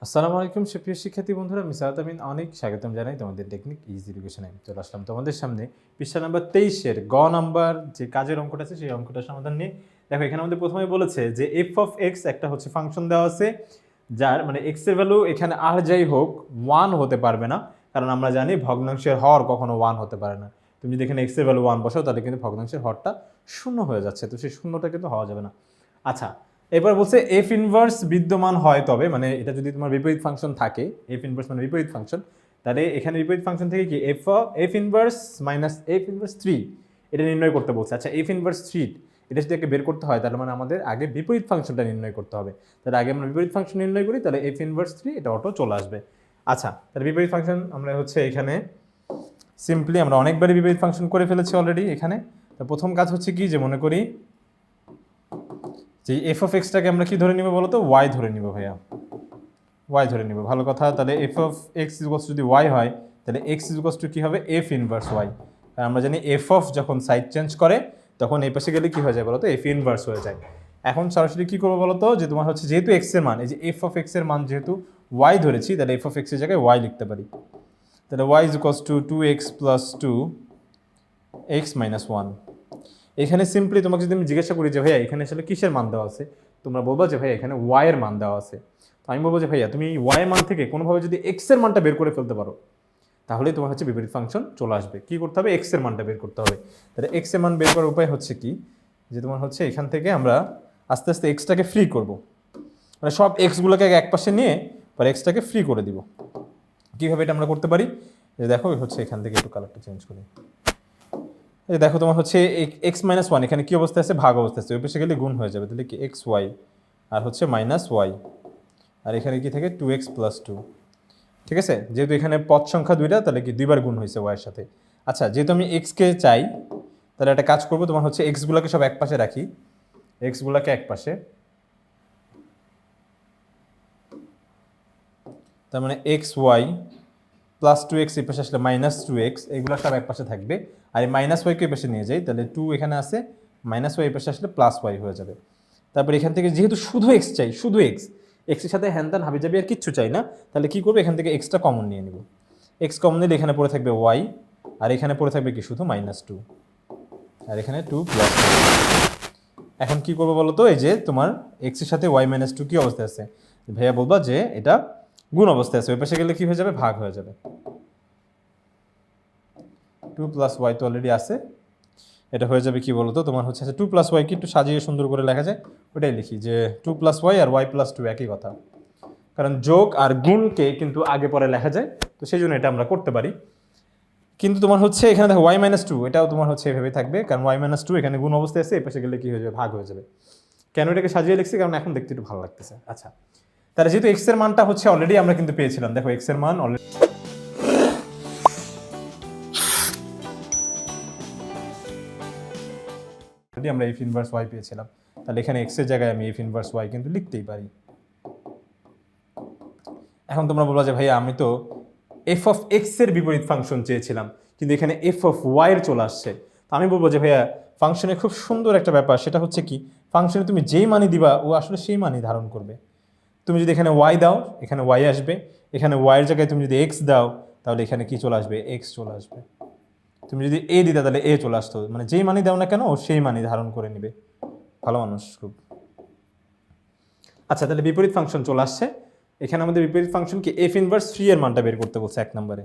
আসসালামু আলাইকুম সুপ্রিয় শিক্ষার্থী বন্ধুরা, আমি সাদাত আমিন অনেক স্বাগতম জানাই তোমাদের টেকনিক ইজি এডুকেশনে। চলে আসলাম তোমাদের সামনে পৃষ্ঠা নাম্বার 23-এর গ নাম্বার যে কাজের অঙ্কটা আছে সেই অঙ্কটার সমাধান নিয়ে। দেখো এখানে আমাদের প্রথমে বলেছে যে এফ অফ এক্স একটা হচ্ছে ফাংশন দেওয়া আছে, যার মানে এক্স এর ভ্যালু এখানে আর যাই হোক 1 হতে পারবে না, কারণ আমরা জানি ভগ্নাংশের হর কখনো 1 হতে পারে না। তুমি যদি এখানে এক্স এর ভ্যালু 1 বসাও তাহলে কিন্তু ভগ্নাংশের হরটা শূন্য হয়ে যাচ্ছে, তো সেই শূন্যটা কিন্তু হওয়া যাবে না। আচ্ছা, এবার বলছে এফ ইনভার্স বিদ্যমান হয় তবে, মানে এটা যদি তোমার বিপরীত ফাংশন থাকে, এফ ইনভার্স মানে বিপরীত ফাংশন, তাহলে এখানে বিপরীত ফাংশন থেকে কি F inverse minus F inverse 3 এটা নির্ণয় করতে বলছে। আচ্ছা, এফ ইনভার্স 3 এটা যদি বের করতে হয় তাহলে মানে আমাদের আগে বিপরীত ফাংশনটা নির্ণয় করতে হবে। তাহলে আগে আমরা বিপরীত ফাংশন নির্ণয় করি, তাহলে এফ ইনভার্স 3 এটা অটো চলে আসবে। আচ্ছা, তাহলে বিপরীত ফাংশন আমরা হচ্ছে এখানে সিম্পলি আমরা অনেকবারই বিপরীত ফাংশন করে ফেলেছি অলরেডি এখানে। তো প্রথম কাজ হচ্ছে কি, যে মনে করি যে এফ অফ এক্সটাকে আমরা কি ধরে নিব বলো তো, ওয়াই ধরে নিব ভাইয়া, ওয়াই ধরে নিব, ভালো কথা। তাহলে এফ অফ এক্স ইকুয়ালস যদি ওয়াই হয় তাহলে এক্স ইকুয়ালস টু কি হবে, এফ ইনভার্স ওয়াই। আর আমরা জানি এফ অফ যখন সাইড চেঞ্জ করে তখন এই পাশে গেলে কি হয়ে যায় বলো তো, এফ ইনভার্স হয়ে যায়। এখন সরাসরি কি করবো বলো তো, যে তোমার হচ্ছে যেহেতু এক্স এর মান, এই যে এফ অফ এক্স এর মান যেহেতু ওয়াই ধরেছি, তাহলে এফ অফ এক্স এর জায়গায় ওয়াই লিখতে পারি। তাহলে Y is equals to 2x plus 2x minus 1। এখানে সিম্পলি তোমাকে যদি আমি জিজ্ঞাসা করি যে ভাইয়া এখানে আসলে কিসের মান দেওয়া আছে, তোমরা বলবা যে ভাইয়া এখানে ওয়াই এর মান দেওয়া আছে। তো আমি বলবো যে ভাইয়া তুমি ওয়াই এর মান থেকে কোনোভাবে যদি এক্স এর মানটা বের করে ফেলতে পারো তাহলে তোমার হচ্ছে বিপরীত ফাংশন চলে আসবে। কি করতে হবে, এক্স এর মানটা বের করতে হবে। তাহলে এক্স এর মান বের করার উপায় হচ্ছে কি, যে তোমার হচ্ছে এখান থেকে আমরা আস্তে আস্তে এক্সটাকে ফ্রি করব, মানে সব এক্সগুলোকে এক পাশে নিয়ে পরে এক্সটাকে ফ্রি করে দিব। কীভাবে এটা আমরা করতে পারি, যে দেখো হচ্ছে এখান থেকে একটু কালারটা চেঞ্জ করি। এই দেখো তোমার হচ্ছে এক্স মাইনাস 1 এখানে কি অবস্থা আছে, ভাগ অবস্থা আছে, ওই পাশে গেলে গুণ হয়ে যাবে। তাহলে কি এক্স ওয়াই আর হচ্ছে মাইনাস ওয়াই, আর এখানে কি থাকে 2x প্লাস 2। ঠিক আছে, যেহেতু এখানে পদ সংখ্যা দুইটা তাহলে কি দুইবার গুণ হয়েছে ওয়াইয়ের সাথে। আচ্ছা, যেহেতু আমি এক্সকে চাই তাহলে একটা কাজ করবো, তোমার হচ্ছে এক্সগুলোকে সব এক পাশে রাখি, এক্সগুলোকে এক পাশে, তার মানে এক্স ওয়াই প্লাস 2x এই পাশে আসলে মাইনাস 2x, এগুলো সব এক পাশে থাকবে। আর এই মাইনাস ওয়াইকে এই পাশে নিয়ে যাই, তাহলে 2 এখানে আছে, মাইনাস ওয়াই এই পাশে আসলে প্লাস ওয়াই হয়ে যাবে। তারপর এখান থেকে যেহেতু শুধু এক্স চাই, শুধু এক্সের সাথে হ্যান হাবি যাবি আর কিচ্ছু চাই না, তাহলে কি করবো, এখান থেকে এক্সটা কমন নিয়ে নিব। এক্স কমন নিলে এখানে পড়ে থাকবে ওয়াই, আর এখানে পড়ে থাকবে কি শুধু -2, আর এখানে 2 প্লাস 2। এখন কি করবো বলো তো, এই যে তোমার এক্সের সাথে ওয়াই -2 কি অবস্থায় আছে, ভাইয়া বলবা যে এটা গুণ অবস্থায় আছে, ওই পাশে গেলে কি হয়ে যাবে, ভাগ হয়ে যাবে। 2 প্লাস ওয়াই তো অলরেডি আছে, এটা হয়ে যাবে কি বলতো তোমার হচ্ছে 2 প্লাস ওয়াই কি একটু সাজিয়ে সুন্দর করে লেখা যায়, ওটাই লিখি যে 2 প্লাস ওয়াই আর ওয়াই প্লাস 2 একই কথা, কারণ যোগ আর গুণকে কিন্তু আগে পরে লেখা যায়, তো সেই জন্য এটা আমরা করতে পারি। কিন্তু তোমার হচ্ছে এখানে দেখো y-2 এটাও তোমার হচ্ছে এভাবে থাকবে, কারণ y-2 এখানে গুণ অবস্থায় আছে, এই পাশে গেলে কি হয়ে যাবে, ভাগ হয়ে যাবে। কেন এটাকে সাজিয়ে লিখছি, কারণ এখন দেখতে একটু ভালো লাগতেছে। আচ্ছা, তাহলে যেহেতু এক্স এর মানটা হচ্ছে অলরেডি আমরা কিন্তু পেয়েছিলাম, দেখো এক্স এর মান অলরেডি আমরা এফ ইনভার্স ওয়াই পেয়েছিলাম, তাহলে এখানে এক্স এর জায়গায় আমি এফ ইনভার্স ওয়াই কিন্তু লিখতেই পারি। এখন তোমরা বলবা যে ভাইয়া আমি তো এফ অফ এক্স এর বিপরীত ফাংশন চেয়েছিলাম, কিন্তু এখানে এফ অফ ওয়াই এর চলে আসছে। তো আমি বলবো যে ভাইয়া ফাংশনে খুব সুন্দর একটা ব্যাপার, সেটা হচ্ছে কি, ফাংশনে তুমি যেই মানই দিবা ও আসলে সেই মানই ধারণ করবে। তুমি যদি এখানে ওয়াই দাও এখানে ওয়াই আসবে, এখানে ওয়াইয়ের জায়গায় তুমি যদি এক্স দাও তাহলে এখানে কি চলে আসবে, এক্স চলে আসবে। তুমি যদি এ দিতে তাহলে এ চলে আসতো, মানে যেই মানই দাও না কেন ও সেই মানই ধারণ করে নেবে। ভালো মানুষ খুব। আচ্ছা, তাহলে বিপরীত ফাংশন চলে আসছে, এখানে আমাদের বিপরীত ফাংশন কি, এফ ইনভার্স 3 এর মানটা বের করতে বলছে এক নম্বরে।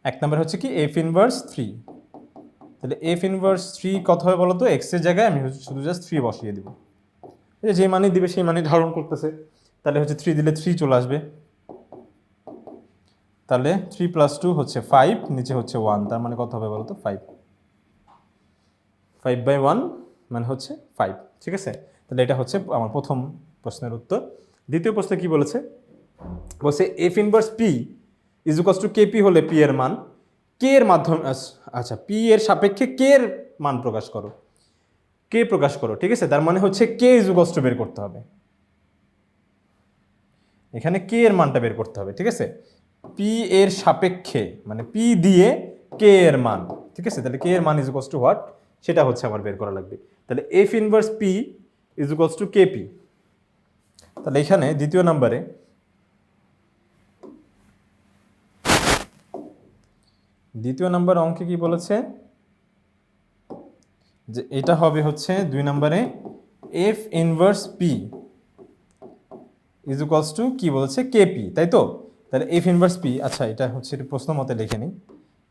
এক নম্বরে হচ্ছে কি এফ ইনভার্স 3, তাহলে এফ ইনভার্স 3 কত হবে বলো তো, এক্স এর জায়গায় আমি শুধু জাস্ট 3 বসিয়ে দিব, যে মানই দিবে সেই মানই ধারণ করতেছে, তাহলে হচ্ছে 3 দিলে 3 চলে আসবে। তাহলে 3 প্লাস 2 হচ্ছে 5, নিচে হচ্ছে 1, তার মানে কত হবে বলো তো, 5/1 মানে হচ্ছে 5। ঠিক আছে, তাহলে এটা হচ্ছে আমার প্রথম প্রশ্নের উত্তর। দ্বিতীয় প্রশ্নে কি বলেছে, বলছে F inverse P is equals two KP হলে পি এর মান কে এর মাধ্যমে, আচ্ছা পি এর সাপেক্ষে কে এর মান প্রকাশ করো, কে প্রকাশ করো। ঠিক আছে, তার মানে হচ্ছে কে ইজ ইকুয়ালস টু বের করতে হবে, এখানে কে এর মানটা বের করতে হবে। ঠিক আছে, পি এর সাপেক্ষে মানে পি দিয়ে কে এর মান। ঠিক আছে, তাহলে কে এর মান ইজ ইকুয়ালস টু হোয়াট, সেটা হচ্ছে আমার বের করা লাগবে। তাহলে F inverse P is equals two KP, তাহলে এখানে দ্বিতীয় নাম্বার অঙ্কে কি বলেছে যে এটা হবে হচ্ছে 2 নম্বরে F inverse P is equals two কি বলেছে কেপি, তাই তো? তাহলে এফ ইনভার্স পি, আচ্ছা এটা হচ্ছে প্রশ্ন মতে লিখে নিই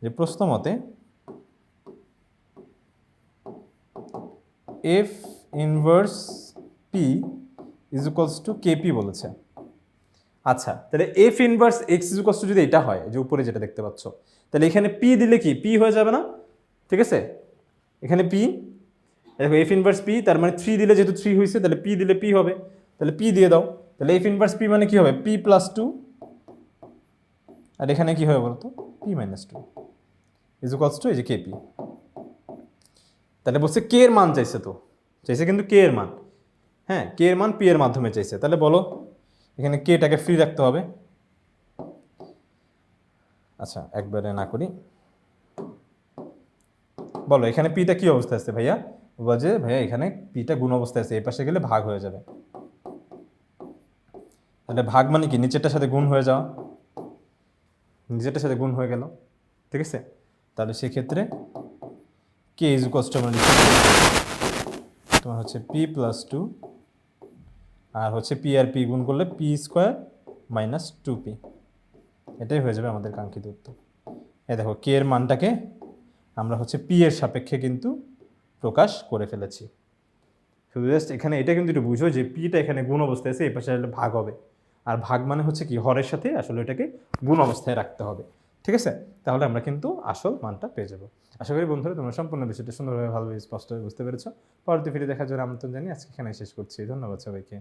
যে প্রশ্ন মতে F inverse P is equals two KP বলেছে। আচ্ছা তাহলে F inverse x is equals two যদি এটা হয়, যে উপরে যেটা দেখতে পাচ্ছ, তাহলে এখানে পি দিলে কি পি হয়ে যাবে না? ঠিক আছে, এখানে পি, দেখো এফ ইনভার্স পি, তার মানে 3 দিলে যেহেতু 3 হয়েছে, তাহলে পি দিলে পি হবে, তাহলে পি দিয়ে দাও। তাহলে এফ ইনভার্স পি মানে কি হবে? পি প্লাস 2, আর এখানে কি হবে বলতো? P minus 2 is equals two এই যে কেপি। তাহলে বলছে কে এর মান চাইছে, তো চাইছে কিন্তু কে এর মান, হ্যাঁ কে এর মান পি এর মাধ্যমে চাইছে। তাহলে বলো এখানে কেটাকে ফ্রি রাখতে হবে। আচ্ছা একবারে না করি, বলো এখানে পিটা কি অবস্থায় আছে ভাইয়া? বলছে ভাইয়া এখানে পিটা গুণ অবস্থায় আছে, এই পাশে গেলে ভাগ হয়ে যাবে। তাহলে ভাগ মানে কি নিচেরটার সাথে গুণ হয়ে যাওয়া, নিচেরটার সাথে গুণ হয়ে গেল, ঠিক আছে? তাহলে সেক্ষেত্রে কে ইজ ইকুয়ালস টু তোমার হচ্ছে পি প্লাস 2, আর হচ্ছে পি আর পি গুণ করলে পি স্কোয়ার মাইনাস 2p, এটাই হয়ে যাবে আমাদের কাঙ্ক্ষিত উত্তর। এই দেখো কে এর মানটাকে আমরা হচ্ছে পি এর সাপেক্ষে কিন্তু প্রকাশ করে ফেলেছি। শুধু জাস্ট এখানে এটা কিন্তু একটু বুঝো যে পিটা এখানে গুণ অবস্থায় আছে, এই পাশে আসলে ভাগ হবে, আর ভাগ মানে হচ্ছে কি হরের সাথে আসলে এটাকে গুণ অবস্থায় রাখতে হবে, ঠিক আছে? তাহলে আমরা কিন্তু আসল মানটা পেয়ে যাবো। আশা করি বন্ধুরা তোমরা সম্পূর্ণ বিষয়টা সুন্দরভাবে ভালোভাবে স্পষ্টভাবে বুঝতে পেরেছো। পরবর্তী ভিডিও দেখার জন্য আমন্ত্রণ জানিয়ে আজকে এখানে শেষ করছি। ধন্যবাদ সবাইকে।